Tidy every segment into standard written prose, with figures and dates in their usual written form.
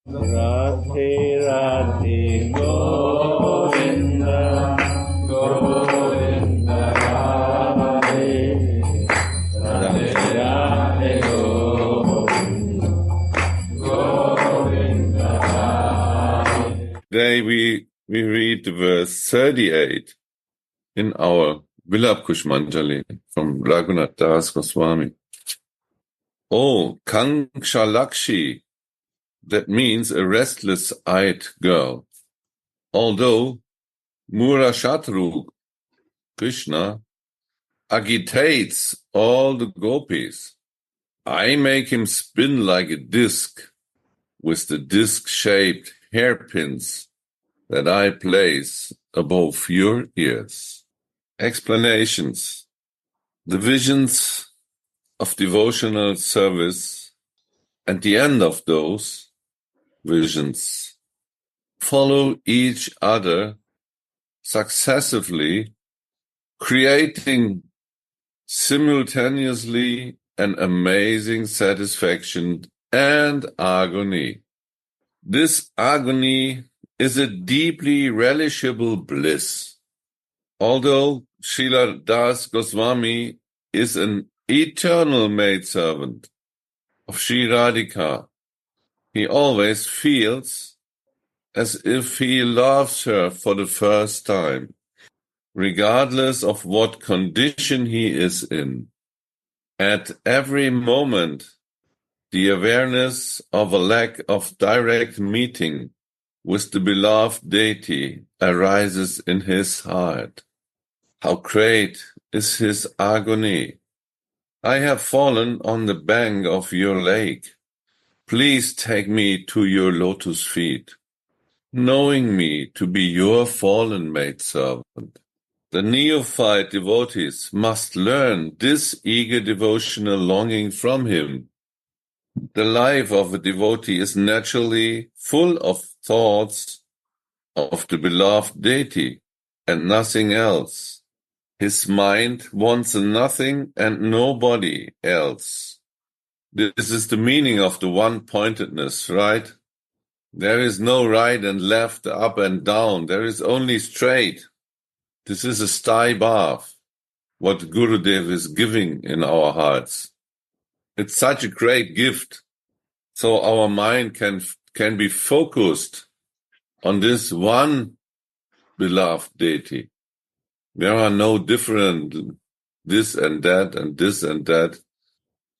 Radhe Radhe Govinda Govinda Radhe Radhe Radhe Govinda Govinda Radhe. Today we read verse 38 in our Vilapa Kusumanjali from Raghunath Das Goswami. Oh, Kankshalakshi, that means a restless-eyed girl. Although Murashatru, Krishna, agitates all the gopis, I make him spin like a disc with the disc-shaped hairpins that I place above your ears. Explanations. The visions of devotional service and the end of those visions follow each other successively, creating simultaneously an amazing satisfaction and agony. This agony is a deeply relishable bliss. Although Srila Das Goswami is an eternal maidservant of Sri Radhika, he always feels as if he loves her for the first time, regardless of what condition he is in. At every moment, the awareness of a lack of direct meeting with the beloved deity arises in his heart. How great is his agony! I have fallen on the bank of your lake. Please take me to your lotus feet, knowing me to be your fallen maidservant. The neophyte devotees must learn this eager devotional longing from him. The life of a devotee is naturally full of thoughts of the beloved deity and nothing else. His mind wants nothing and nobody else. This is the meaning of the one-pointedness, right? There is no right and left, up and down. There is only straight. This is a sty bath, what Gurudev is giving in our hearts. It's such a great gift. So our mind can be focused on this one beloved deity. There are no different this and that and this and that.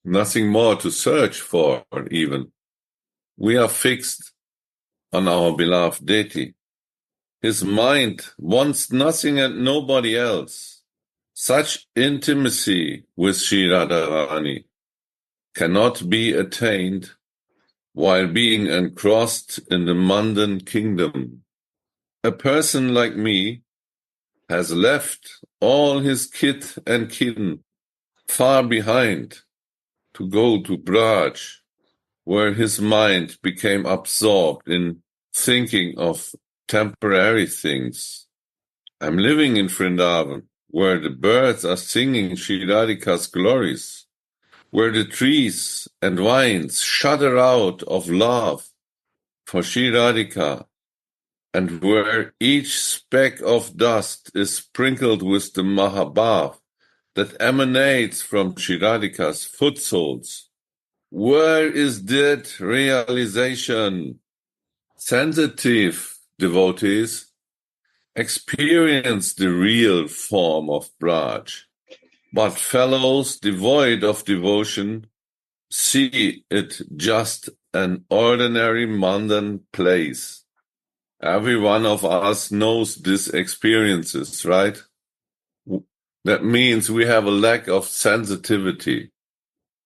Nothing more to search for even. We are fixed on our beloved deity. His mind wants nothing and nobody else. Such intimacy with Sri Radharani cannot be attained while being engrossed in the mundane kingdom. A person like me has left all his kith and kin far behind to go to Braj, where his mind became absorbed in thinking of temporary things. I'm living in Vrindavan, where the birds are singing Sri Radhika's glories, where the trees and vines shudder out of love for Sri Radhika, and where each speck of dust is sprinkled with the Mahabhav that emanates from Sri Radhika's foot soles. Where is that realization? Sensitive devotees experience the real form of Braj, but fellows devoid of devotion see it just an ordinary mundane place. Every one of us knows these experiences, right? That means we have a lack of sensitivity.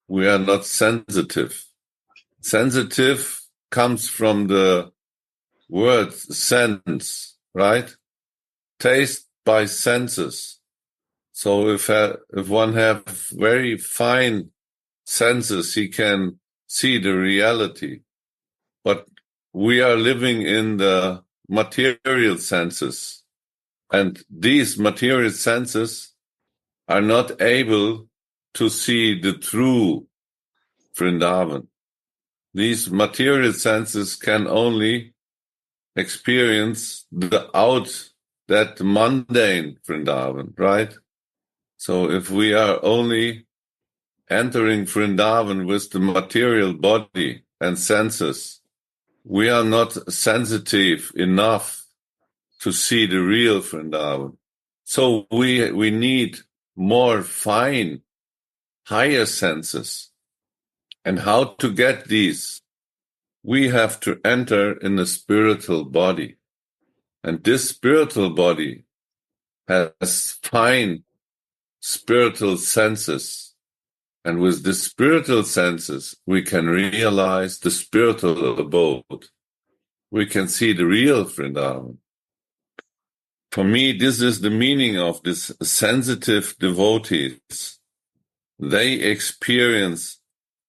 We are not sensitive. Sensitive comes from the word sense, right? Taste by senses. So if one have very fine senses, he can see the reality. But we are living in the material senses, and these material senses are not able to see the true Vrindavan. These material senses can only experience that mundane Vrindavan, right? So if we are only entering Vrindavan with the material body and senses, we are not sensitive enough to see the real Vrindavan. So we need more fine, higher senses. And how to get these? We have to enter in a spiritual body. And this spiritual body has fine spiritual senses. And with the spiritual senses, we can realize the spiritual abode. We can see the real Vrindavan. For me, this is the meaning of this sensitive devotees. They experience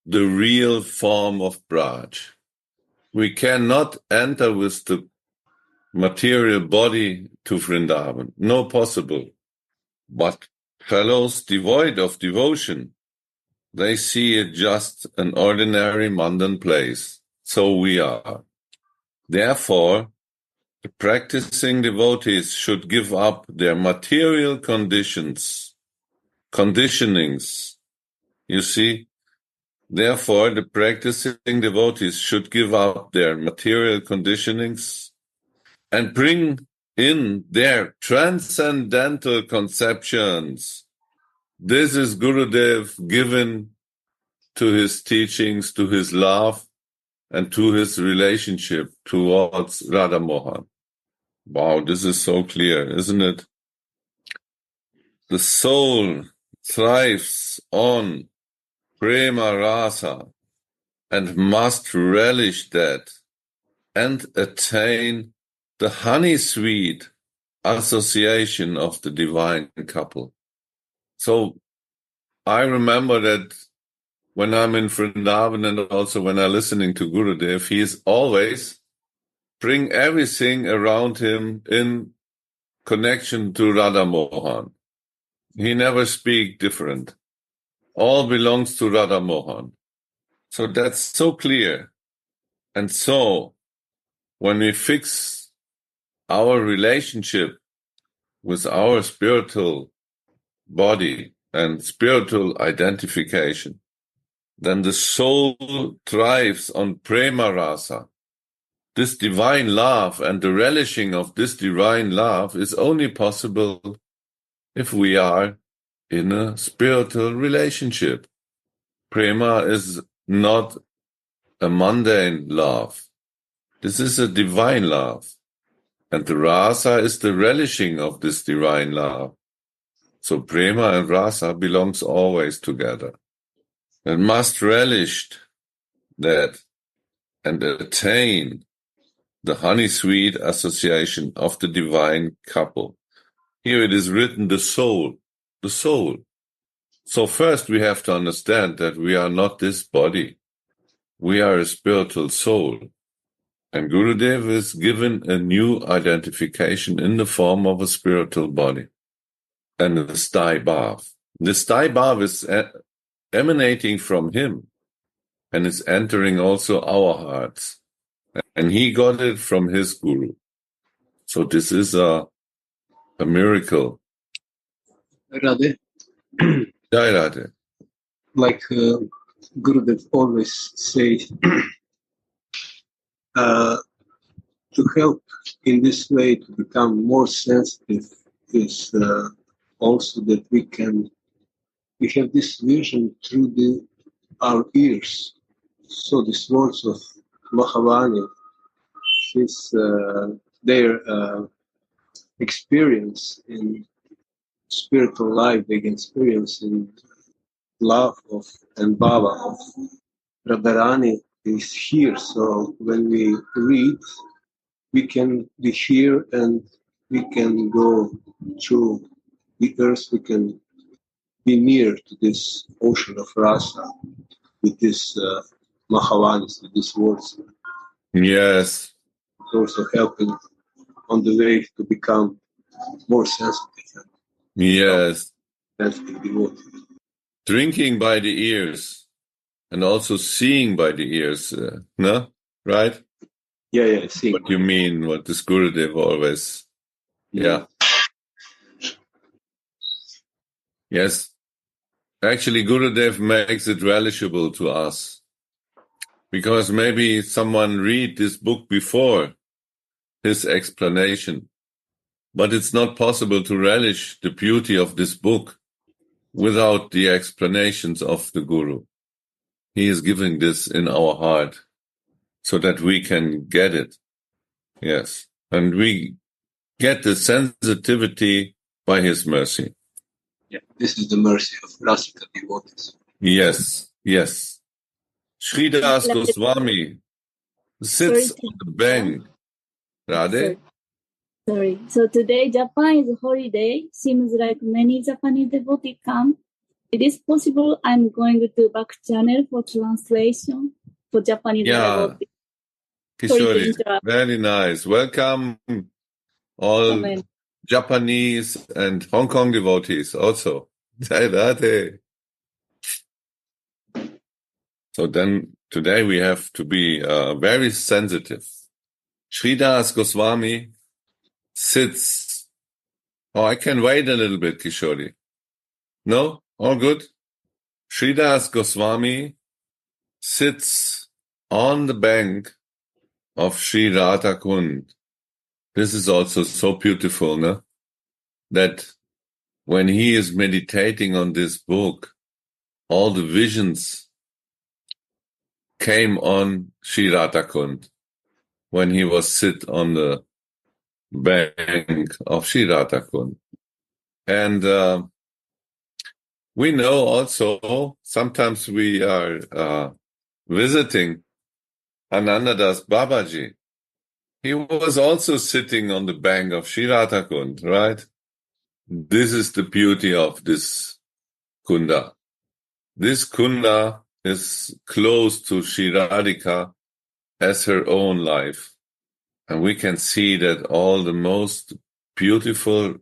the real form of Braj. We cannot enter with the material body to Vrindavan. No possible. But fellows devoid of devotion, they see it just an ordinary mundane place. So we are. Therefore, the practicing devotees should give up their material conditionings. You see? Therefore, the practicing devotees should give up their material conditionings and bring in their transcendental conceptions. This is Gurudev given to his teachings, to his love, and to his relationship towards Radha Mohan. Wow, this is so clear, isn't it? The soul thrives on prema rasa and must relish that and attain the honey-sweet association of the divine couple. So I remember that when I'm in Vrindavan and also when I'm listening to Gurudev, he is always bring everything around him in connection to Radha Mohan. He never speak different. All belongs to Radha Mohan. So that's so clear. And so when we fix our relationship with our spiritual body and spiritual identification, then the soul thrives on prema rasa. This divine love and the relishing of this divine love is only possible if we are in a spiritual relationship. Prema is not a mundane love. This is a divine love. And the rasa is the relishing of this divine love. So prema and rasa belongs always together. And must relish that and attain the honey-sweet association of the divine couple. Here it is written the soul. So first we have to understand that we are not this body. We are a spiritual soul. And Gurudev is given a new identification in the form of a spiritual body. And the sthai bhav. The sthai bhav is emanating from him and is entering also our hearts. And he got it from his guru. So this is a miracle. Radhe, Jai Radhe. like Gurudev always says, to help in this way to become more sensitive is also that we have this vision through our ears. So these words of Mahavani, their experience in spiritual life, they experience in love of and bhava of Radharani is here. So when we read, we can be here and we can go through the earth, we can be near to this ocean of rasa with this Mahavanis, with these words. Yes. It's also helping on the way to become more sensitive. Yes. Sensitive devotee. Drinking by the ears and also seeing by the ears, no? Right? Yeah, seeing. What you mean, what this Gurudev always, yeah. Yes. Actually, Gurudev makes it relishable to us. Because maybe someone read this book before his explanation. But it's not possible to relish the beauty of this book without the explanations of the Guru. He is giving this in our heart so that we can get it. Yes. And we get the sensitivity by his mercy. Yeah, this is the mercy of classical devotees. Yes, yes. Sridas Goswami sits on the bank. Radhe? Sorry. So today Japan is holiday. Seems like many Japanese devotees come. It is possible I'm going to back channel for translation for Japanese devotees. Kishori, very nice. Welcome all Amen. Japanese and Hong Kong devotees also. Jai Radhe. So then today we have to be very sensitive. Sridas Goswami sits. Oh, I can wait a little bit, Kishori. No? All good? Sridas Goswami sits on the bank of Sri Radha Kund. This is also so beautiful, no? That when he is meditating on this book, all the visions came on Sri Radha Kund when he was sit on the bank of Sri Radha Kund. And we know also sometimes we are visiting Anandadas Babaji. He was also sitting on the bank of Sri Radha Kund, right? This is the beauty of this Kunda. This Kunda is close to Sri Radhika as her own life. And we can see that all the most beautiful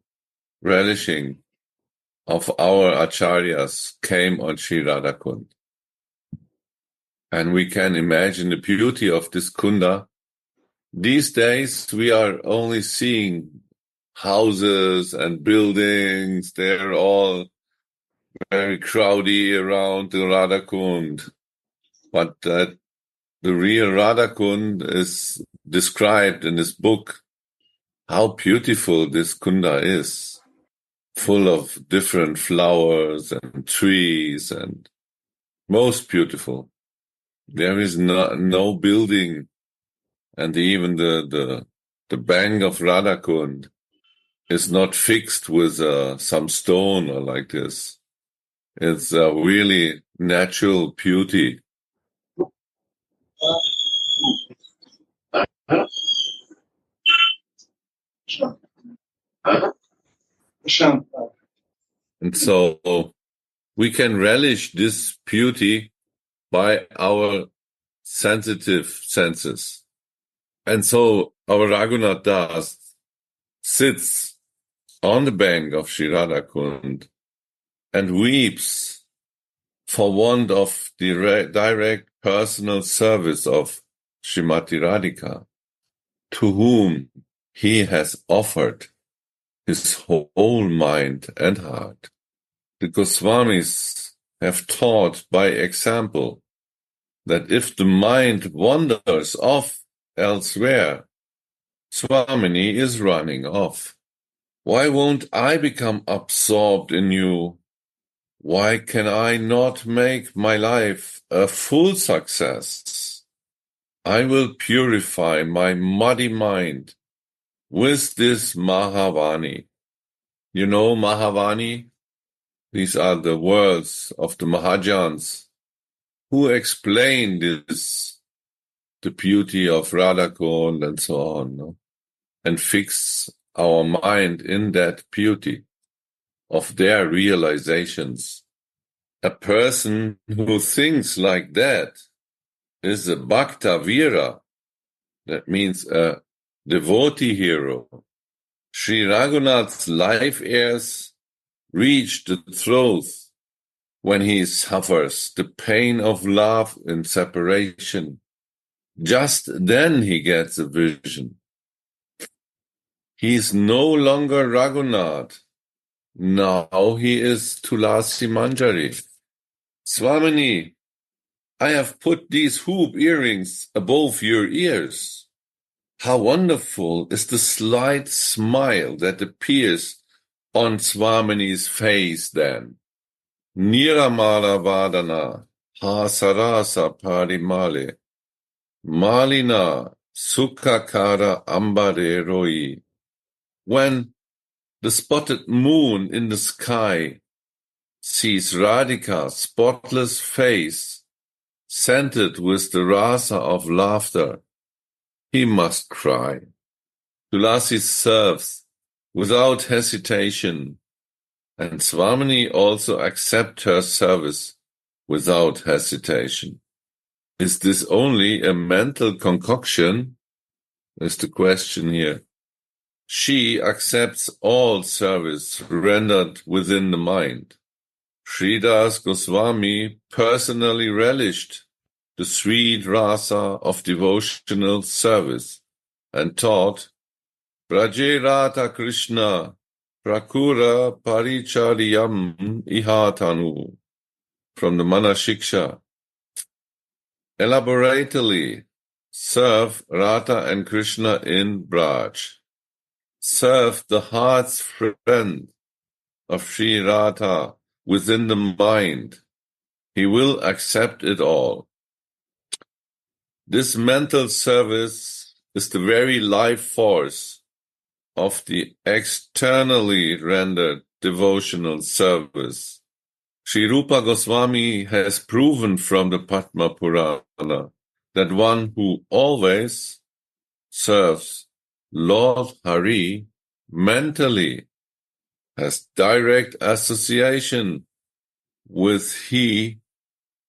relishing of our acharyas came on Sri Radha Kund. And we can imagine the beauty of this Kunda. These days, we are only seeing houses and buildings. They're all very crowdy around the Radha Kund. But the real Radha Kund is described in this book, how beautiful this Kunda is, full of different flowers and trees and most beautiful. There is no building, and even the bank of Radha Kund is not fixed with some stone or like this. It's a really natural beauty. And so we can relish this beauty by our sensitive senses. And so our Raghunath Das sits on the bank of Sri Radha Kund and weeps for want of direct personal service of Srimati Radhika, to whom he has offered his whole mind and heart. The Goswamis have taught by example that if the mind wanders off elsewhere, Swamini is running off. Why won't I become absorbed in you? Why can I not make my life a full success? I will purify my muddy mind with this Mahavani. You know Mahavani? These are the words of the Mahajans who explain this, the beauty of Radha Kund and so on, no? And fix our mind in that beauty of their realizations. A person who thinks like that is a Bhakta Vira. That means a devotee hero. Sri Raghunath's life heirs reached the truth when he suffers the pain of love and separation, just then he gets a vision. He is no longer Raghunath. Now he is Tulasi Manjari. Swamini, I have put these hoop earrings above your ears. How wonderful is the slight smile that appears on Swamini's face then. Niramala Vadana, Hasarasa Parimale, Malina Sukhakara Ambare Roi. When the spotted moon in the sky sees Radhika's spotless face, scented with the rasa of laughter, he must cry. Tulasi serves without hesitation, and Swamini also accepts her service without hesitation. Is this only a mental concoction? Is the question here. She accepts all service rendered within the mind. Sridas Goswami personally relished the sweet rasa of devotional service and taught Braje Radha Krishna Prakura Paricharyam Ihatanu from the Manashiksha. Elaborately, serve Radha and Krishna in Braj. Serve the heart's friend of Sri Radha within the mind. He will accept it all. This mental service is the very life force of the externally rendered devotional service. Sri Rupa Goswami has proven from the Padma Purana that one who always serves Lord Hari mentally has direct association with he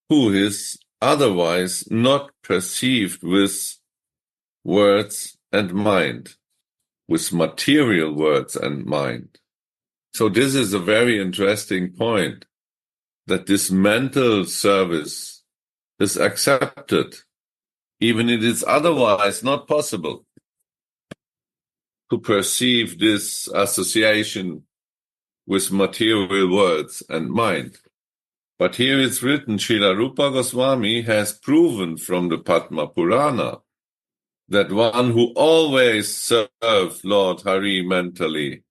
who is otherwise not perceived with words and mind, with material words and mind. So this is a very interesting point, that this mental service is accepted, even if it is otherwise not possible to perceive this association with material words and mind. But here it's written, Srila Rupa Goswami has proven from the Padma Purana that one who always serves Lord Hari mentally,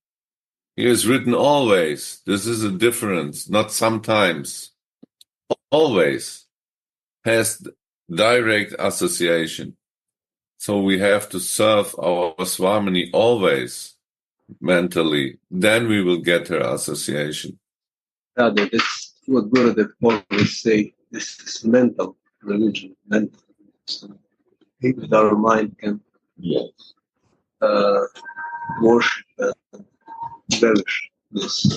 here is written always, this is a difference, not sometimes, always has direct association. So we have to serve our Swamini always mentally, then we will get her association. Rather, that's what Gurudev always say. This is mental religion, mental. So with our mind can worship and relish this.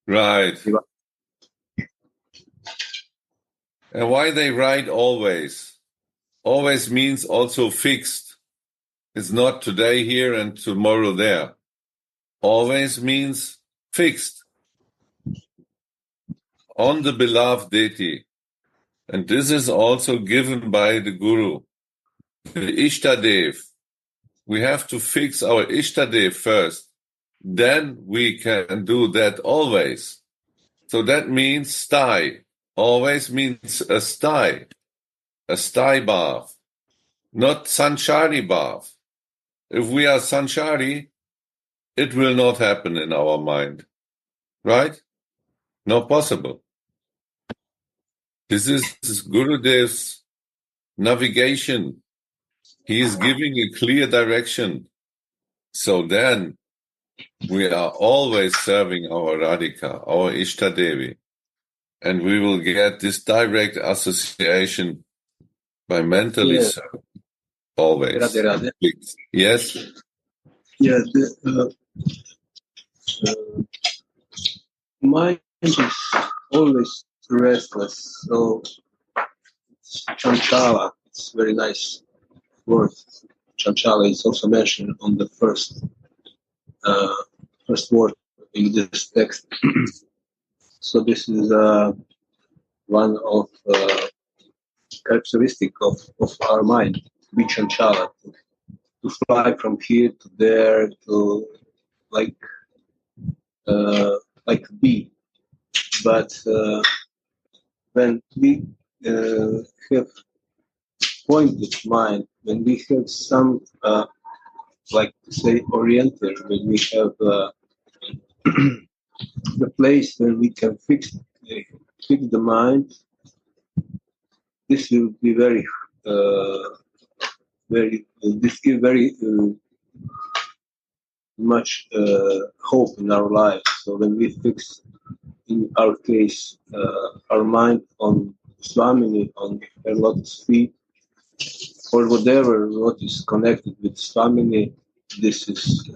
Right. And why they write always? Always means also fixed. It's not today here and tomorrow there. Always means fixed on the beloved deity. And this is also given by the Guru, the Ishtadev. We have to fix our Ishtadev first. Then we can do that always. So that means stai. Always means a stai bhav, not sanchari bhav. If we are sanchari, it will not happen in our mind. Right? Not possible. This is Gurudev's navigation. He is giving a clear direction. So then we are always serving our Radhika, our Ishtadevi. And we will get this direct association by mentally serving. Always. Radhe, Radhe. Yes? Yeah, mind is always restless. So Chanchala, it's very nice word. Chanchala is also mentioned on the first word in this text. So this is one of characteristic of our mind, Vichanchala, to fly from here to there, to like bee. But when we have pointed mind, when we have some like to say orienter, when we have the place where we can fix the mind, this will be very this gives very much hope in our lives. So when we fix, in our case, our mind on Swamini, on her lotus feet, or whatever what is connected with Swamini, this is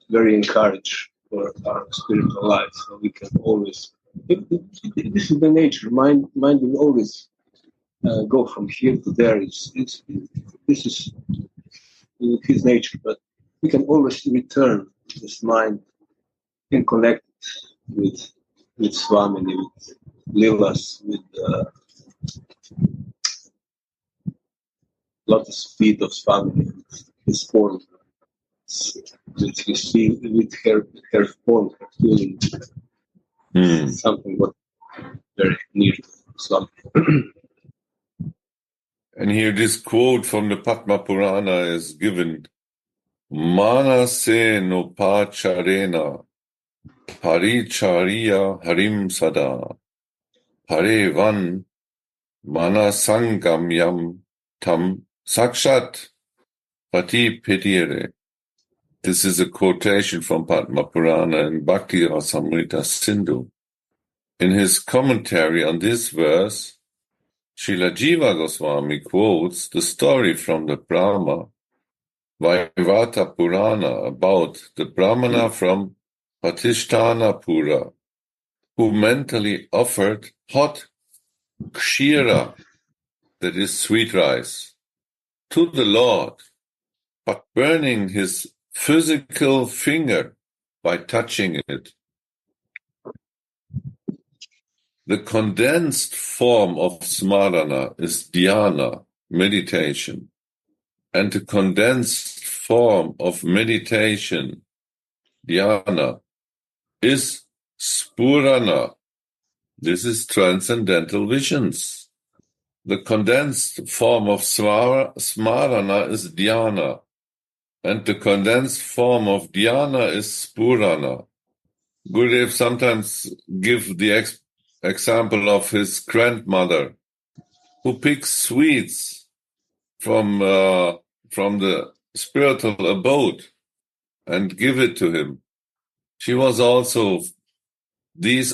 very encouraged for our spiritual life. So we can always, this is the nature. Mind will always go from here to there. This is his nature, but we can always return this mind and connect with Swamini, with Lilas, with lotus feet of Swamini, with his form, with her form, her feeling, something what very near to Swamini. And here this quote from the Padma Purana is given. Manase no pacharena paricharya harim sada hare van manasangamyam tam sakshat pati pedire. This is a quotation from Padma Purana in Bhakti Rasamrita Sindhu. In his commentary on this verse, Srila Jiva Goswami quotes the story from the Brahma Vaivata Purana about the Brahmana from Patishthanapura who mentally offered hot kshira, that is sweet rice, to the Lord, but burning his physical finger by touching it. The condensed form of smarana is dhyana, meditation, and the condensed form of meditation, dhyana, is spurana. This is transcendental visions. The condensed form of smarana is dhyana, and the condensed form of dhyana is spurana. Gurudev sometimes gives the example of his grandmother, who picks sweets from the spiritual abode and give it to him. She was also these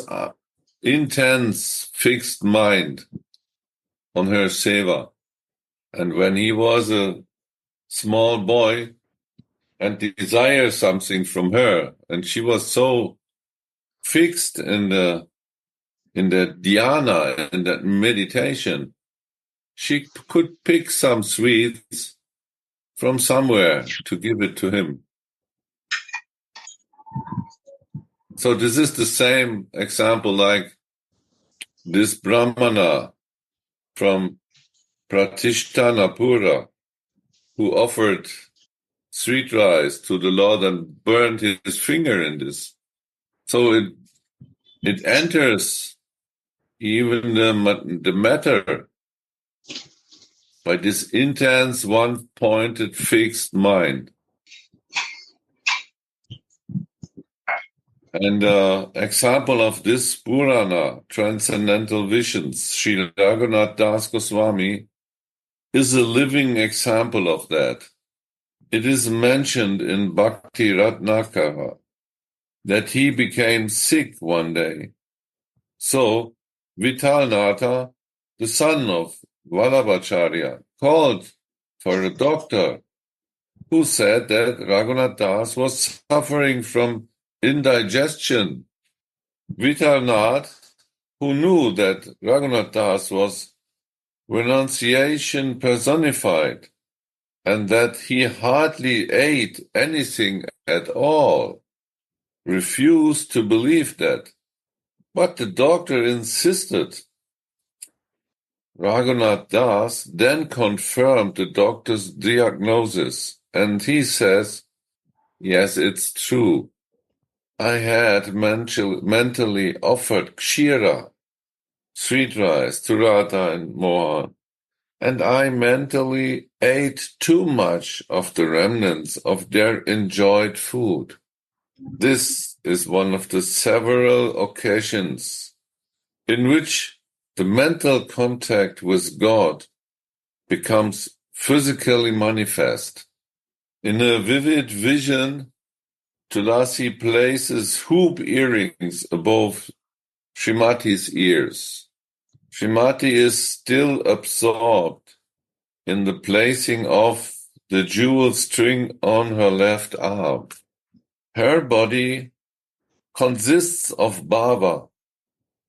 intense fixed mind on her seva. And when he was a small boy and desired something from her, and she was so fixed in the dhyana, in that meditation, she could pick some sweets from somewhere to give it to him. So this is the same example like this Brahmana from Pratishthanapura who offered sweet rice to the Lord and burned his finger in this. So it enters even the matter by this intense, one-pointed, fixed mind. And example of this Purana, Transcendental Visions, Srila Raghunath Das Goswami, is a living example of that. It is mentioned in Bhakti Ratnakara that he became sick one day. So Vitalnatha, the son of Vallabhacharya, called for a doctor who said that Raghunath Das was suffering from indigestion. Vitalnath, who knew that Raghunath Das was renunciation personified and that he hardly ate anything at all, refused to believe that. But the doctor insisted. Raghunath Das then confirmed the doctor's diagnosis, and he says, yes, it's true. I had mentally offered Kshira, sweet rice, to Radha and Mohan, and I mentally ate too much of the remnants of their enjoyed food. This is one of the several occasions in which the mental contact with God becomes physically manifest. In a vivid vision, Tulasi places hoop earrings above Srimati's ears. Srimati is still absorbed in the placing of the jewel string on her left arm. Her body consists of bhava,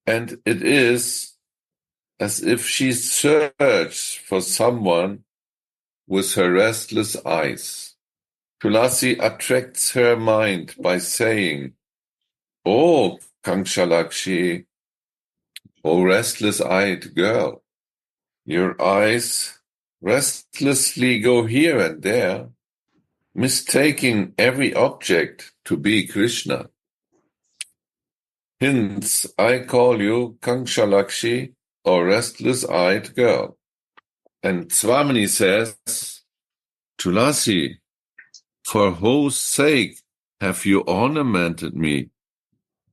and it is as if she searched for someone with her restless eyes. Tulasi attracts her mind by saying, "Oh, Kangshalakshi, oh restless-eyed girl, your eyes restlessly go here and there, mistaking every object to be Krishna. Hence, I call you Kangshalakshi, or restless-eyed girl." And Swamini says, "Tulasi, for whose sake have you ornamented me?"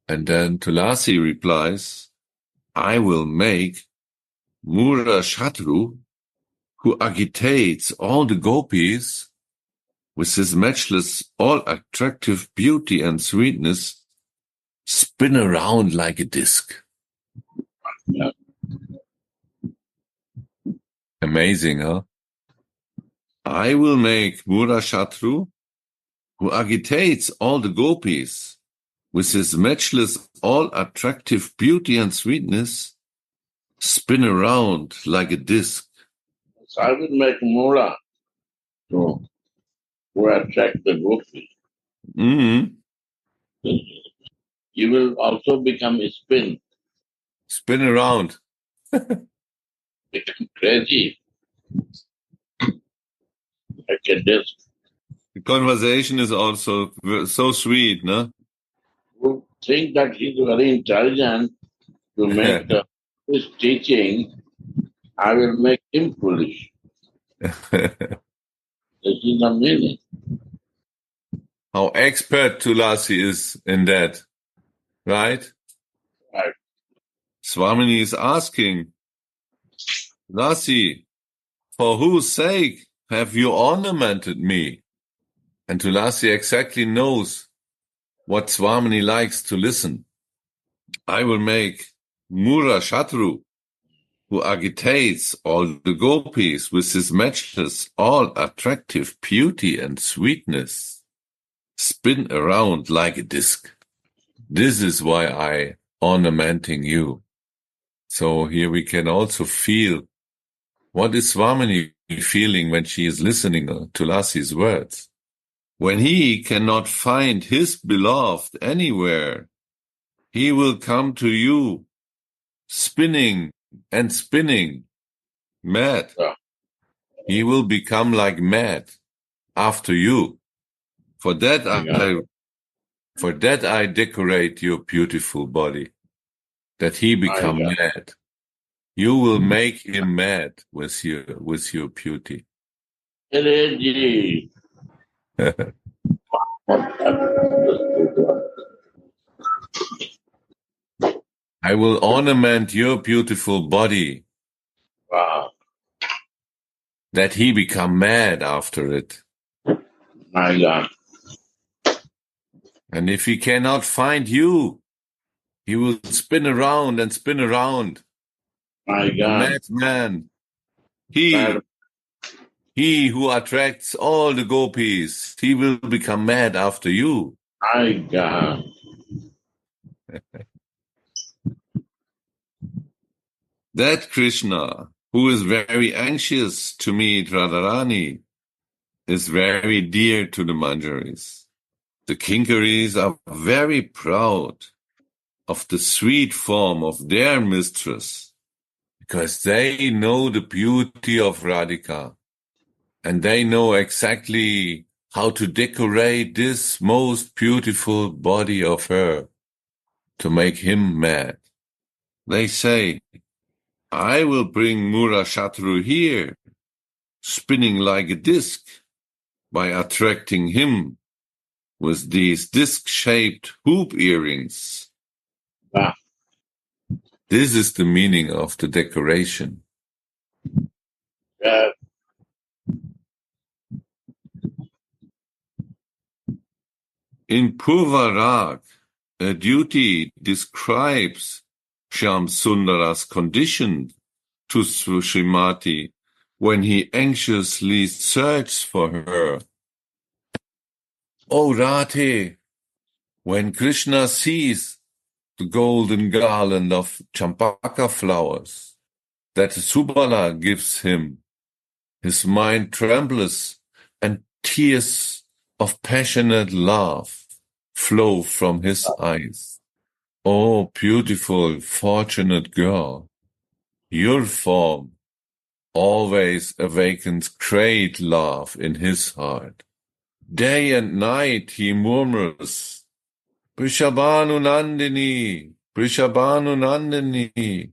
And then Tulasi replies, "I will make Mura Shatru, who agitates all the gopis with his matchless, all-attractive beauty and sweetness, spin around like a disc." Yeah. Amazing, huh? I will make Mura Shatru, who agitates all the gopis with his matchless, all-attractive beauty and sweetness, spin around like a disc. So I will make Mura to attract the gopis. Mm-hmm. You will also become a spin, Spin around. become crazy, like a disc. The conversation is also so sweet, no? Who think that he's very intelligent to make his teaching, I will make him foolish. This is the meaning. How expert Tulasi is in that, right? Right. Swamini is asking, "Tulasi, for whose sake have you ornamented me?" And Tulasi exactly knows what Swamini likes to listen. I will make Mura Shatru, who agitates all the gopis with his matchless, all-attractive beauty and sweetness, spin around like a disc. This is why I ornamenting you. So here we can also feel what is Swamini feeling when she is listening to Lasi's words. When he cannot find his beloved anywhere, he will come to you, spinning and spinning, mad. Yeah. He will become like mad after you. For that I decorate your beautiful body, that he become mad. You will make him mad with your beauty. Crazy. I will ornament your beautiful body, Wow. that he become mad after it. My God. And if he cannot find you, he will spin around and spin around. My A God. madman. He who attracts all the gopis, he will become mad after you. My God. That Krishna, who is very anxious to meet Radharani, is very dear to the Manjaris. The Kinkaris are very proud of the sweet form of their mistress, because they know the beauty of Radhika, and they know exactly how to decorate this most beautiful body of her to make him mad. They say, I will bring Murashatru here, spinning like a disc, by attracting him with these disc-shaped hoop earrings. Ah, This is the meaning of the decoration. uh, In Purvarag, a duty describes Shyam Sundara's condition to Srimati when he anxiously searches for her. O Radhe, when Krishna sees the golden garland of champaka flowers that Subala gives him, his mind trembles and tears of passionate love flow from his eyes. Oh, beautiful, fortunate girl, your form always awakens great love in his heart. Day and night he murmurs, Prishabhanu Nandini, Prishabhanu Nandini,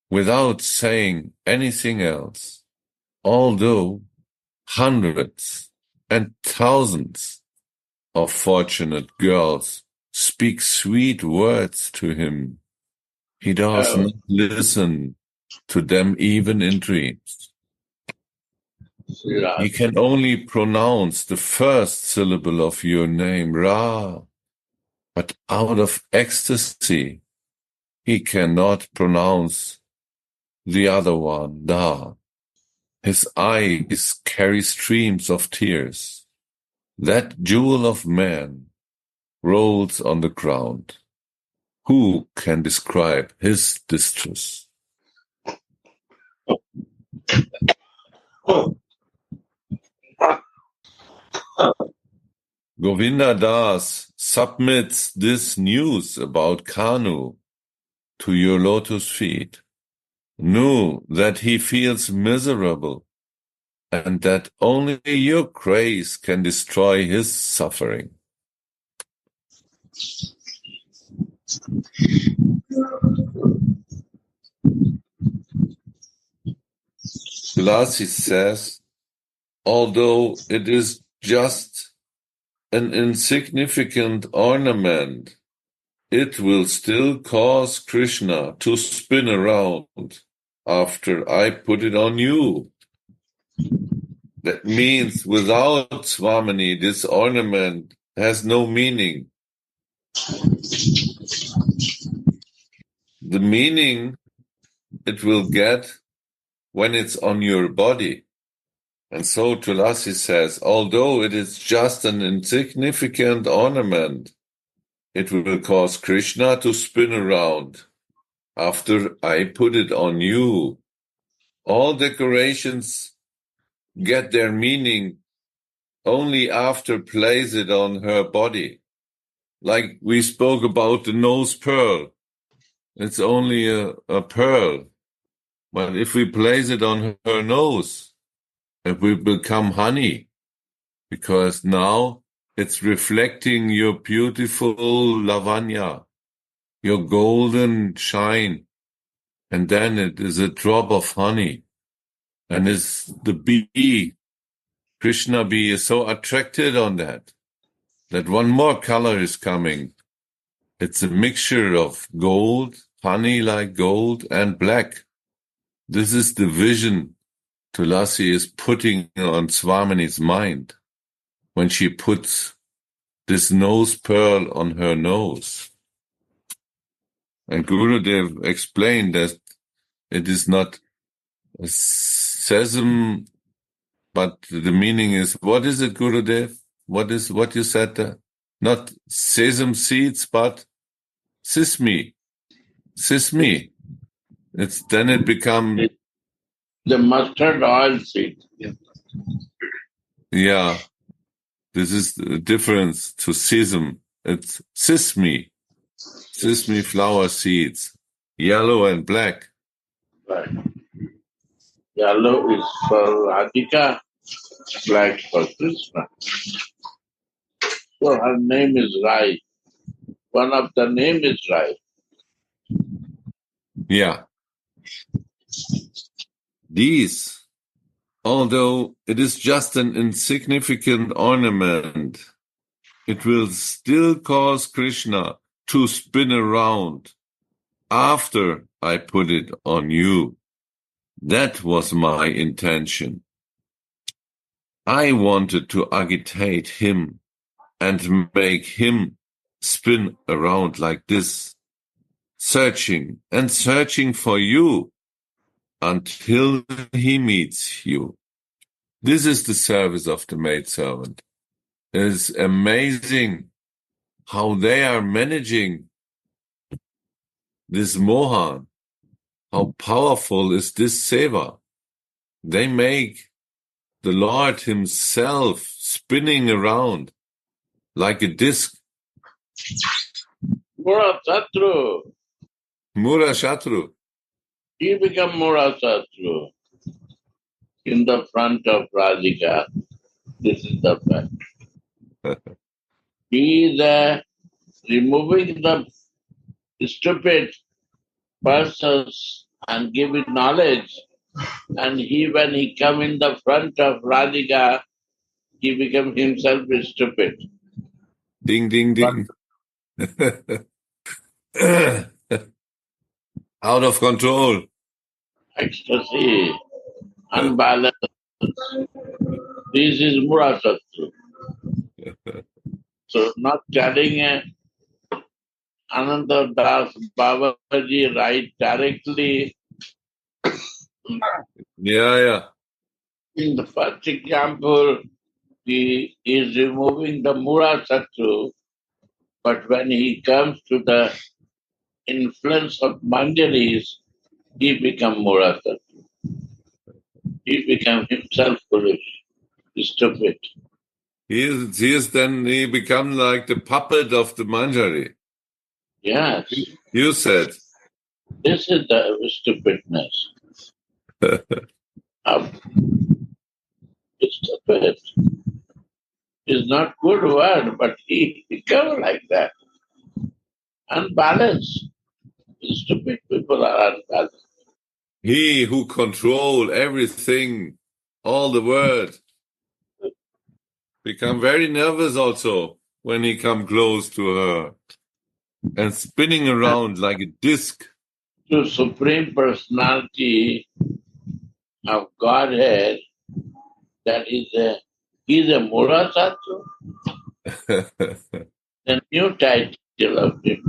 without saying anything else, although hundreds and thousands of fortunate girls speak sweet words to him. He does not listen to them even in dreams. He can only pronounce the first syllable of your name, Ra, but out of ecstasy, he cannot pronounce the other one, Da. His eyes carry streams of tears. That jewel of man rolls on the ground. Who can describe his distress? Govinda Das submits this news about Kanu to your lotus feet. Know that he feels miserable and that only your grace can destroy his suffering. Tulasi says, although it is just an insignificant ornament, it will still cause Krishna to spin around after I put it on you. That means without Swamini, this ornament has no meaning. The meaning it will get when it's on your body. And so Tulasi says, although it is just an insignificant ornament, it will cause Krishna to spin around after I put it on you. All decorations get their meaning only after place it on her body. Like we spoke about the nose pearl. It's only a pearl. But if we place it on her nose, it will become honey. Because now it's reflecting your beautiful lavanya, your golden shine. And then it is a drop of honey. And it's the bee, Krishna bee is so attracted on that one more color is coming. It's a mixture of gold, honey like gold, and black. This is the vision Tulasi is putting on Swamini's mind when she puts this nose pearl on her nose. And Gurudev explained that it is not a sesame, but the meaning is, what is it, Gurudev? What you said there? Not sesame seeds, but sesame. Sesame. Then it become, the mustard oil seed. yeah. This is the difference to sesame. It's sesame. Sesame flower seeds, yellow and black. Right. Yellow is for Radhika, black for Krishna. So her name is Rai. One of the name is Rai. Yeah. These, although it is just an insignificant ornament, it will still cause Krishna to spin around after I put it on you. That was my intention. I wanted to agitate him and make him spin around like this, searching and searching for you until he meets you. This is the service of the maidservant. It is amazing how they are managing this Mohan. How powerful is this seva? They make the Lord himself spinning around like a disc. Murasatru. Mura Shatru. He become Murasatru in the front of Radhika. This is the fact. He is removing the stupid persons and giving knowledge. And when he come in the front of Radhika, he become himself stupid. Ding, ding, ding. Out of control. Ecstasy, unbalanced. This is Murasatru. So not telling Ananda Das Babaji right directly. Yeah. In the first example, he is removing the Murasatru, but when he comes to the influence of Manjaris, he become Murasatru. He become himself foolish, stupid. He become like the puppet of the Manjari. Yes. You said. This is the stupidness. Stupid is not good word, but he become like that. Unbalanced. Stupid people are unbalanced. He who control everything, all the world, become very nervous also when he come close to her and spinning around like a disc. To Supreme Personality of Godhead, that is he's a Murasatru, the new title of him.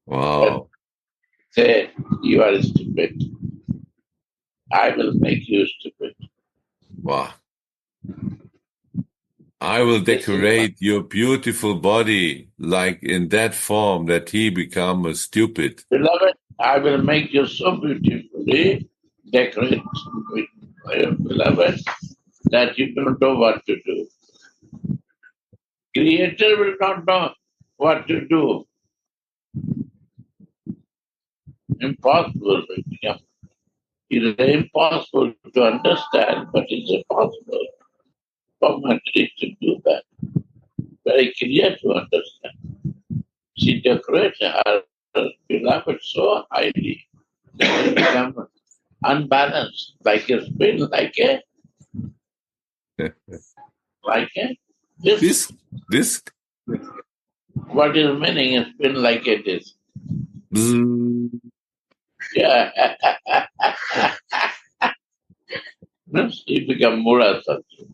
Wow. Say, you are stupid. I will make you stupid. Wow. I will decorate your beautiful body like in that form that he become a stupid. Beloved, I will make you so beautifully decorate, beloved, that you don't know what to do. Creator will not know what to do. Impossible. It is impossible to understand, but it's impossible for Madrid to do that. Very clear to understand. She decorates her beloved so highly that they become unbalanced, like a spin, like a disc. Disc? What is meaning a spin like a disc? Bzzz. Yeah. She become Murasatru.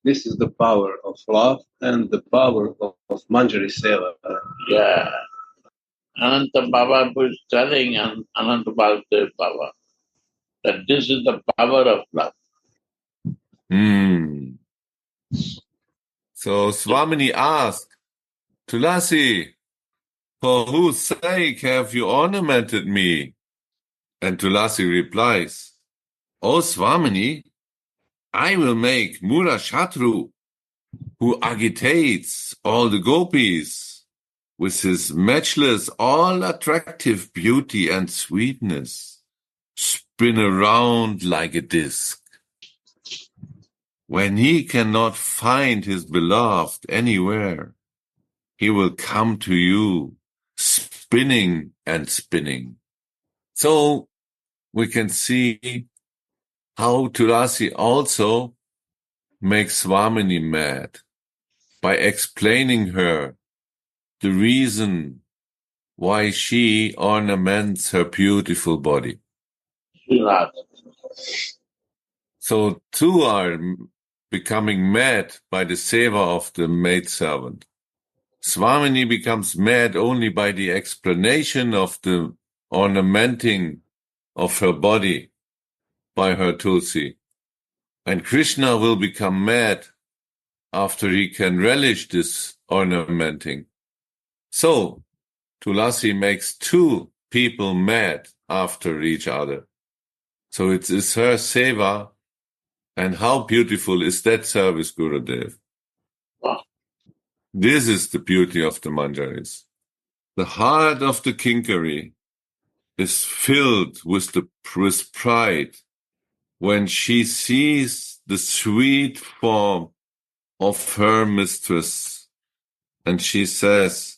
This is the power of love and the power of Manjari Seva. Yeah. Ananta Baba was telling Ananta Baladev Baba that this is the power of love. So Swamini asked, Tulasi, for whose sake have you ornamented me? And Tulasi replies, Oh Swamini, I will make Murashatru, who agitates all the gopis with his matchless, all-attractive beauty and sweetness, spin around like a disc. When he cannot find his beloved anywhere, he will come to you, spinning and spinning. So we can see how Tulasi also makes Swamini mad by explaining her the reason why she ornaments her beautiful body. Srinath. So two are becoming mad by the seva of the maidservant. Swamini becomes mad only by the explanation of the ornamenting of her body by her Tulsi. And Krishna will become mad after he can relish this ornamenting. So, Tulasi makes two people mad after each other. So it is her seva, and how beautiful is that service, Gurudev? Wow. This is the beauty of the manjaris. The heart of the Kinkari is filled with pride when she sees the sweet form of her mistress, and she says,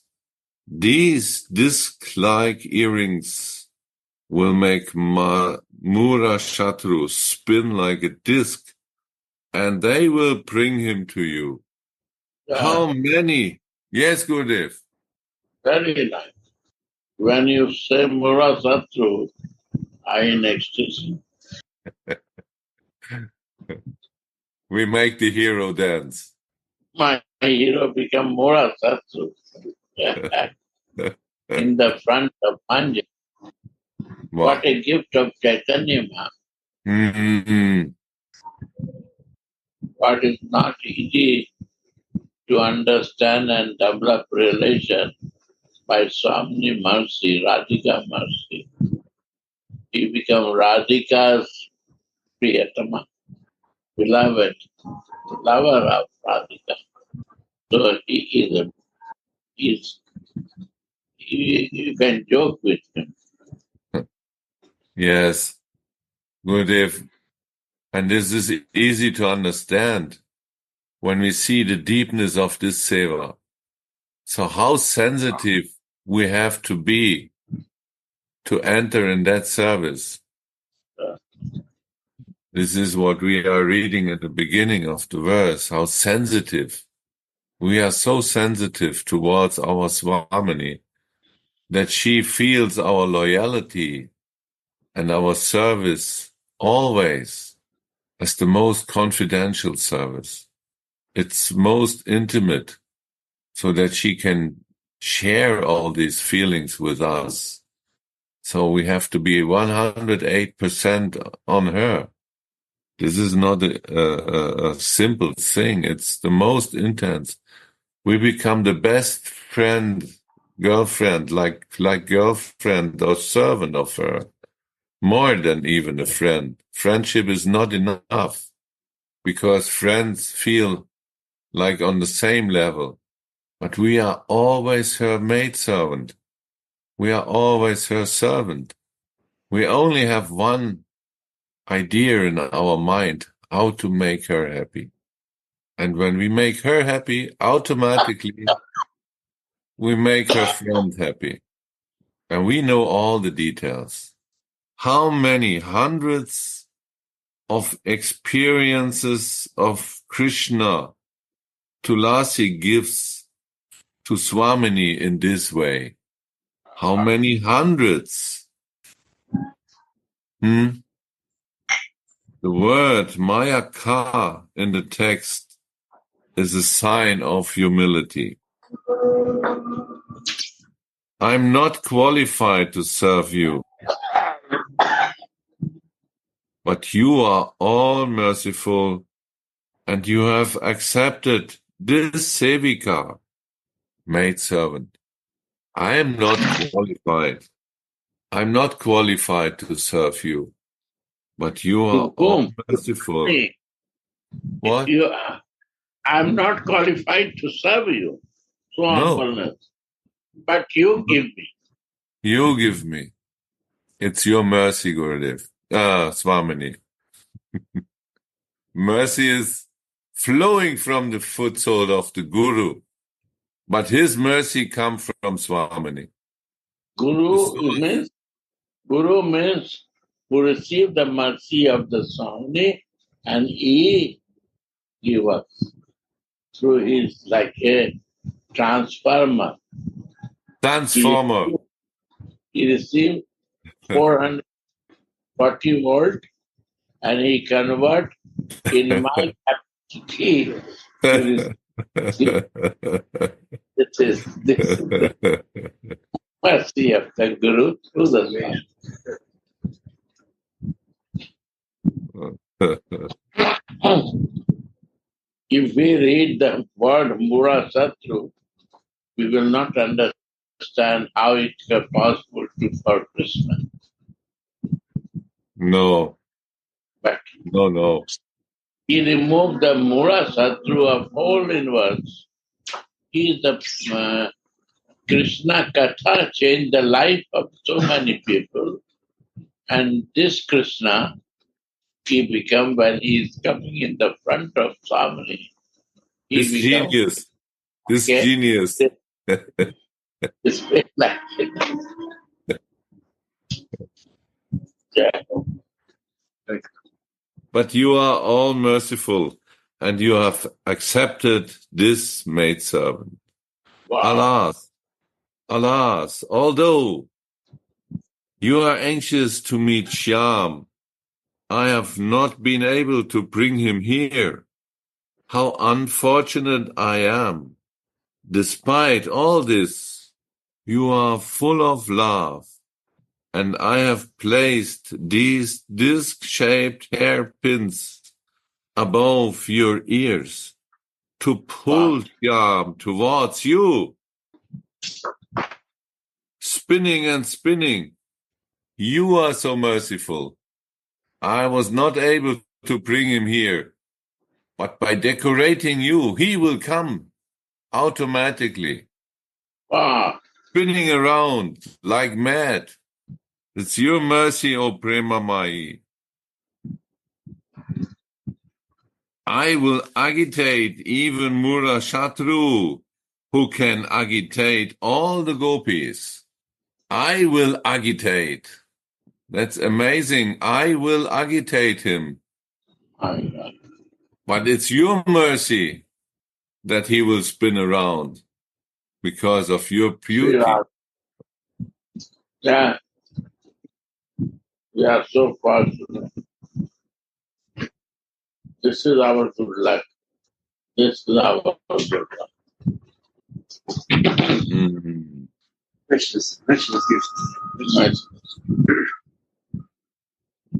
these disc-like earrings will make Murashatru spin like a disc, and they will bring him to you. How many? Yes, Gurudev. Very nice. When you say Murasatru, I in ecstasy. We make the hero dance. My hero become Murasatru. In the front of Manja. Wow. What a gift of Chaitanya Maha. Mm-hmm. What is not easy to understand and develop relation by Swami mercy, Radhika mercy. He become Radhika's Priyatama, beloved, lover of Radhika. So you can joke with him. Yes, Gurudev. And this is easy to understand when we see the deepness of this seva. So how sensitive we have to be to enter in that service. This is what we are reading at the beginning of the verse, how sensitive. We are so sensitive towards our Swamini that she feels our loyalty and our service always as the most confidential service. It's most intimate, so that she can share all these feelings with us. So we have to be 108% on her. This is not a simple thing. It's the most intense. We become the best friend, girlfriend, like girlfriend or servant of her, more than even a friend. Friendship is not enough, because friends feel like on the same level. But we are always her maidservant. We are always her servant. We only have one idea in our mind, how to make her happy. And when we make her happy, automatically we make her friend happy. And we know all the details. How many hundreds of experiences of Krishna Tulasi gives to Swamini in this way? How many hundreds? The word Mayaka in the text is a sign of humility. I'm not qualified to serve you, but you are all merciful, and you have accepted this Sevika, maidservant. I am not qualified. I'm not qualified to serve you, but you are all merciful. What? I'm not qualified to serve you. So No, humbleness. But you give me. you give me. It's your mercy, Gurudev. Swamini. Mercy is flowing from the foothold of the Guru, but his mercy comes from Swamini. Guru means who receive the mercy of the Swami, and he give us through his like a transformer. Transformer. He received 440 volt and he convert in my capacity to receive. This is the mercy of the Guru through the Swami. If we read the word Mura Satru, we will not understand how it is possible to for Krishna. No, But no. he removed the Mura Satru of whole universe. He is the Krishna Katha changed the life of so many people. And this Krishna, he become when he is coming in the front of Samani. This genius. This genius. This like But you are all merciful, and you have accepted this maidservant. wow. Alas, although you are anxious to meet Shyam, I have not been able to bring him here. How unfortunate I am. Despite all this, you are full of love, and I have placed these disc-shaped hairpins above your ears to pull Shyam towards you. Spinning and spinning, you are so merciful. I was not able to bring him here, but by decorating you, he will come automatically, Wow. spinning around like mad. It's your mercy, O Prema Mai. I will agitate even Mura Shatru, who can agitate all the gopis. I will agitate. That's amazing. I will agitate him. But it's your mercy that he will spin around because of your beauty. Yeah. We are so fortunate. This is our good luck. This is our good luck. Mm. Precious gifts.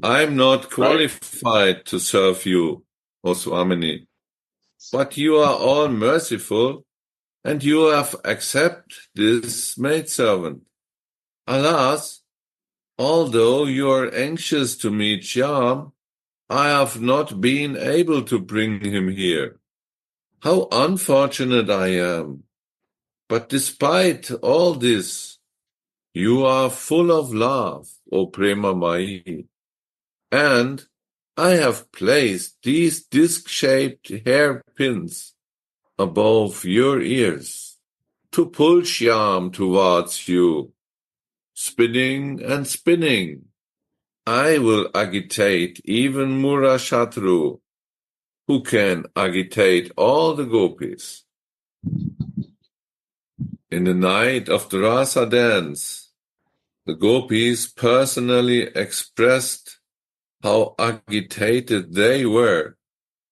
I'm not qualified to serve you, O Swamini, but you are all merciful, and you have accepted this maidservant. Alas, although you are anxious to meet Shyam, I have not been able to bring him here. How unfortunate I am. But despite all this, you are full of love, O Prema Mai. And I have placed these disc-shaped hairpins above your ears to pull Shyam towards you. Spinning and spinning, I will agitate even Mura Shatru, who can agitate all the gopis. In the night of the Rasa dance, the gopis personally expressed how agitated they were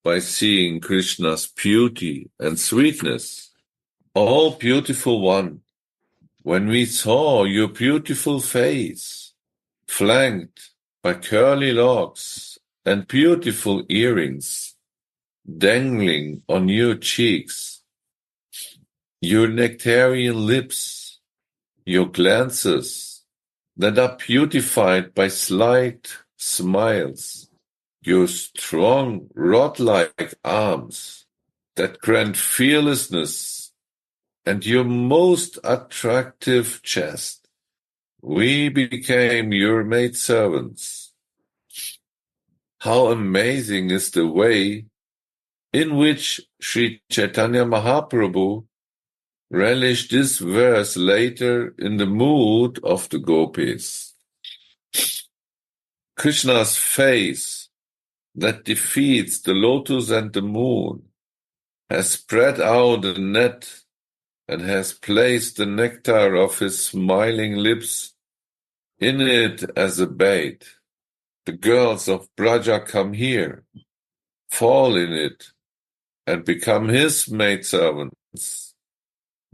by seeing Krishna's beauty and sweetness. Oh, beautiful one, when we saw your beautiful face, flanked by curly locks and beautiful earrings dangling on your cheeks, your nectarian lips, your glances that are beautified by slight smiles, your strong rod-like arms that grant fearlessness, and your most attractive chest. We became your maidservants. How amazing is the way in which Sri Chaitanya Mahaprabhu relished this verse later in the mood of the gopis. Krishna's face that defeats the lotus and the moon has spread out a net and has placed the nectar of his smiling lips in it as a bait. The girls of Braja come here, fall in it, and become his maidservants,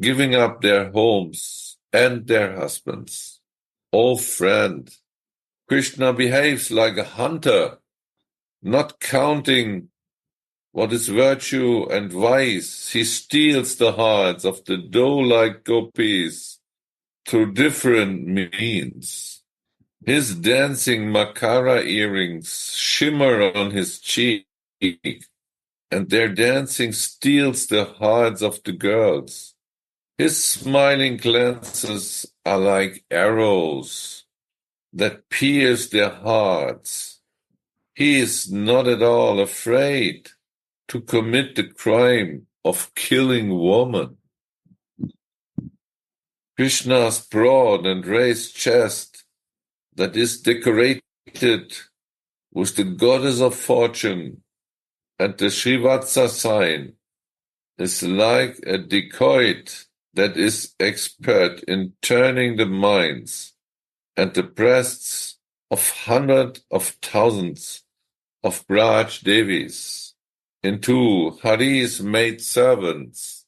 giving up their homes and their husbands. O friend, Krishna behaves like a hunter, not counting what is virtue and vice. He steals the hearts of the doe-like gopis through different means. His dancing makara earrings shimmer on his cheek, and their dancing steals the hearts of the girls. His smiling glances are like arrows that pierce their hearts. He is not at all afraid to commit the crime of killing woman. Krishna's broad and raised chest that is decorated with the goddess of fortune and the Srivatsa sign is like a dacoit that is expert in turning the minds and the breasts of hundreds of thousands of Braj Devis into Hari's maidservants.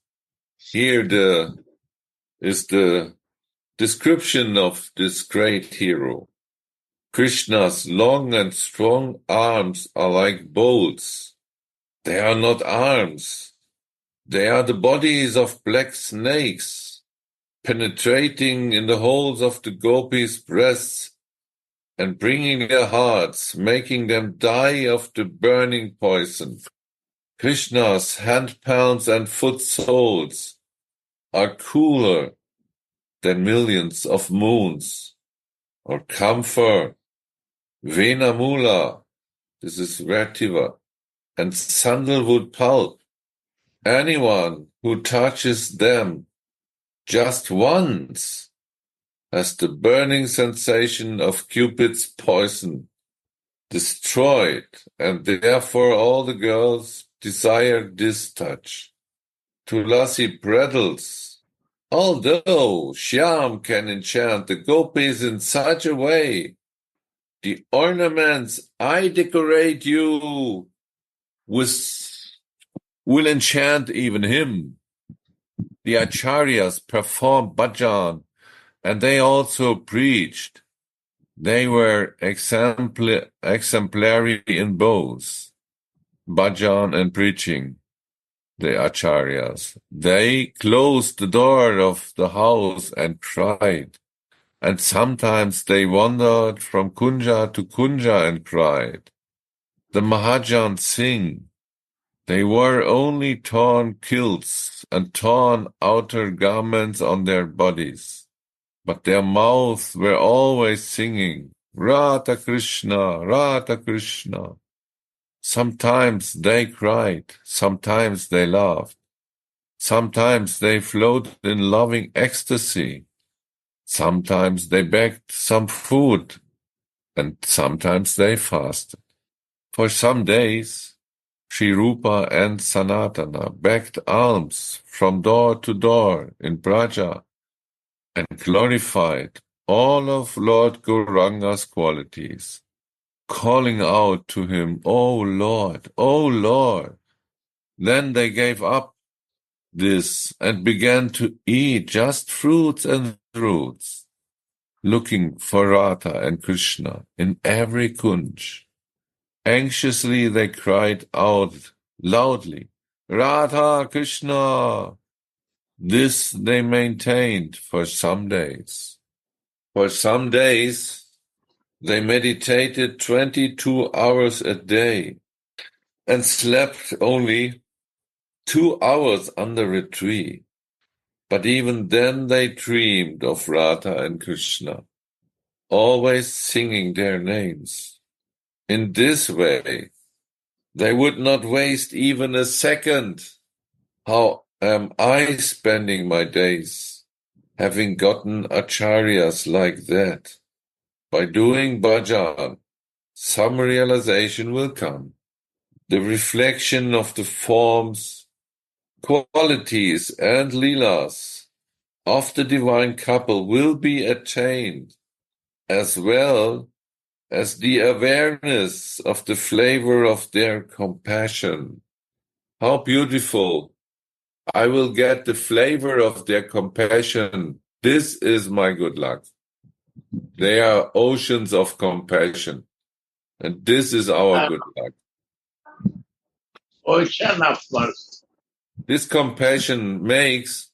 Here is the description of this great hero. Krishna's long and strong arms are like bolts. They are not arms. They are the bodies of black snakes, penetrating in the holes of the gopis' breasts and bringing their hearts, making them die of the burning poison. Krishna's hand palms and foot soles are cooler than millions of moons, or camphor, venamula, this is vetiver, and sandalwood pulp. Anyone who touches them just once has the burning sensation of Cupid's poison destroyed, and therefore all the girls desire this touch. Tulasi prettles. Although Shyam can enchant the gopis in such a way, the ornaments I decorate you with will enchant even him. The acharyas performed bhajan, and they also preached. They were exemplary in both bhajan and preaching. The acharyas. They closed the door of the house and cried, and sometimes they wandered from kunja to kunja and cried. The Mahajans sing. They wore only torn kilts and torn outer garments on their bodies, but their mouths were always singing, Radha Krishna, Radha Krishna. Sometimes they cried, sometimes they laughed. Sometimes they floated in loving ecstasy. Sometimes they begged some food, and sometimes they fasted. For some days, Sri Rupa and Sanatana begged alms from door to door in Braja and glorified all of Lord Gauranga's qualities, calling out to him, O Lord, O Lord. Then they gave up this and began to eat just fruits and roots, looking for Radha and Krishna in every kunj. Anxiously they cried out loudly, Radha, Krishna! This they maintained for some days. For some days They meditated 22 hours a day and slept only 2 hours under a tree. But even then they dreamed of Radha and Krishna, always singing their names. In this way, they would not waste even a second. How am I spending my days, having gotten acharyas like that? By doing bhajan, some realization will come. The reflection of the forms, qualities, and leelas of the divine couple will be attained, as well as the awareness of the flavor of their compassion. How beautiful! I will get the flavor of their compassion. This is my good luck. They are oceans of compassion, and this is our good luck. Ocean of mercy. This compassion makes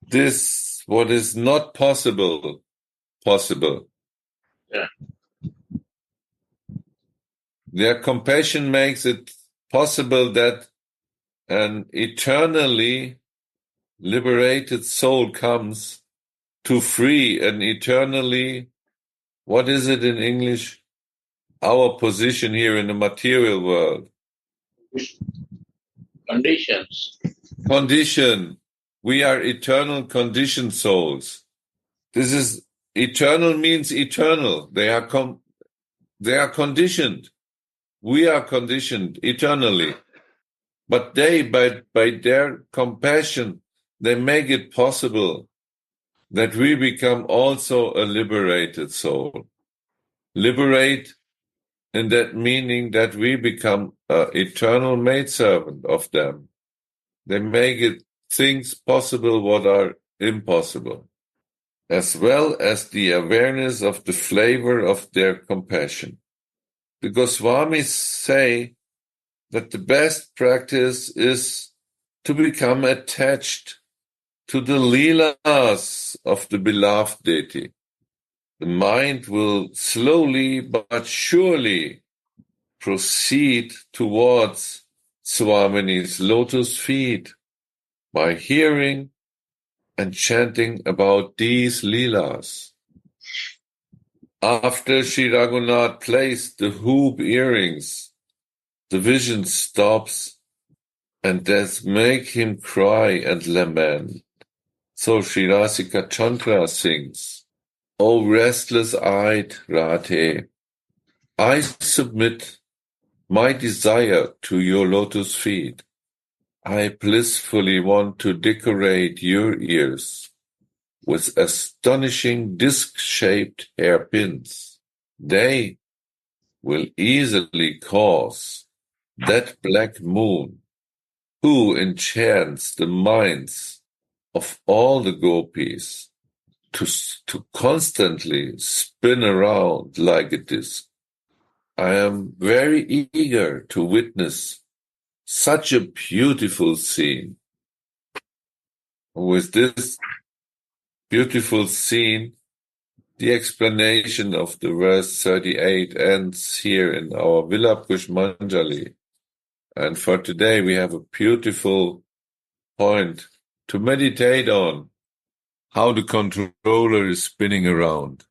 this, what is not possible, possible. Yeah. Their compassion makes it possible that an eternally liberated soul comes to free an eternally, what is it in English? Our position here in the material world. Conditions. Condition. We are eternal conditioned souls. This is eternal means eternal. They are conditioned. We are conditioned eternally. But they, by their compassion, they make it possible that we become also a liberated soul. Liberate in that meaning that we become an eternal maidservant of them. They make it things possible what are impossible, as well as the awareness of the flavor of their compassion. The Goswamis say that the best practice is to become attached to the leelas of the beloved deity. The mind will slowly but surely proceed towards Swamini's lotus feet by hearing and chanting about these leelas. After Sri Raghunath placed the hoop earrings, the vision stops and does make him cry and lament. So Sri Rasika Chandra sings, O restless-eyed Radhe, I submit my desire to your lotus feet. I blissfully want to decorate your ears with astonishing disc-shaped hairpins. They will easily cause that black moon, who enchants the minds of all the gopis, to constantly spin around like a disc. I am very eager to witness such a beautiful scene. With this beautiful scene, the explanation of the verse 38 ends here in our Vilapa Kusumanjali. And for today, we have a beautiful point to meditate on, how the controller is spinning around.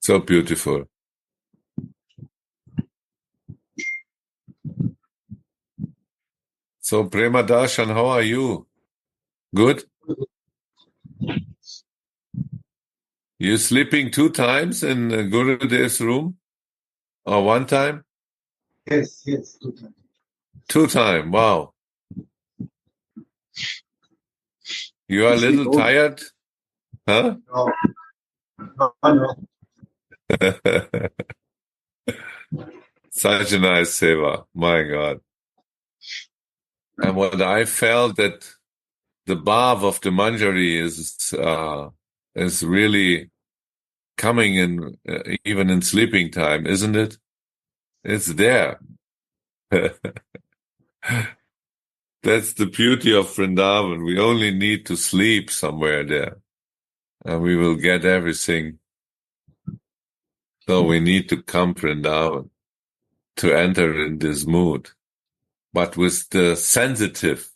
So beautiful. So, Prema Darshan, how are you? Good? You sleeping 2 times in Gurudev's room? Or 1 time? Yes, 2 times. 2 times, wow. You are a little tired? Huh? No. Such a nice seva, my God. And what I felt that the bhav of the Manjari is really coming in, even in sleeping time, isn't it? It's there. That's the beauty of Vrindavan. We only need to sleep somewhere there. and we will get everything. So we need to come, Vrindavan, to enter in this mood, but with the sensitive,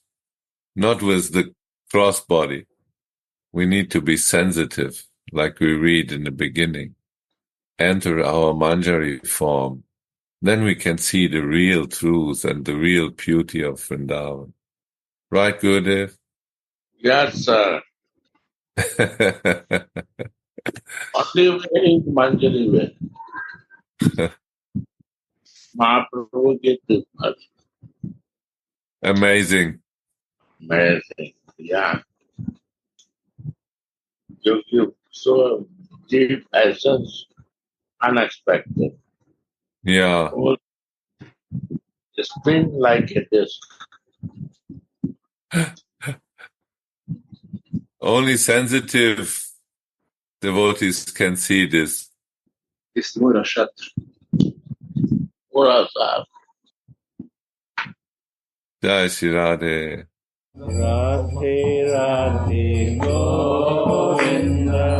not with the crossbody. We need to be sensitive, like we read in the beginning. Enter our Manjari form. Then we can see the real truth and the real beauty of Vrindavan. Right, Gurudev? Yes, sir. Only way is Manjari way. Mahaprabhu did this much. Amazing. Amazing. Yeah. You give so deep essence, unexpected. Yeah. Oh, the spin like it is. Only sensitive devotees can see this. Ismura Shatra. Purasar. Jai Shri Radhe. Radhe Radhe Govinda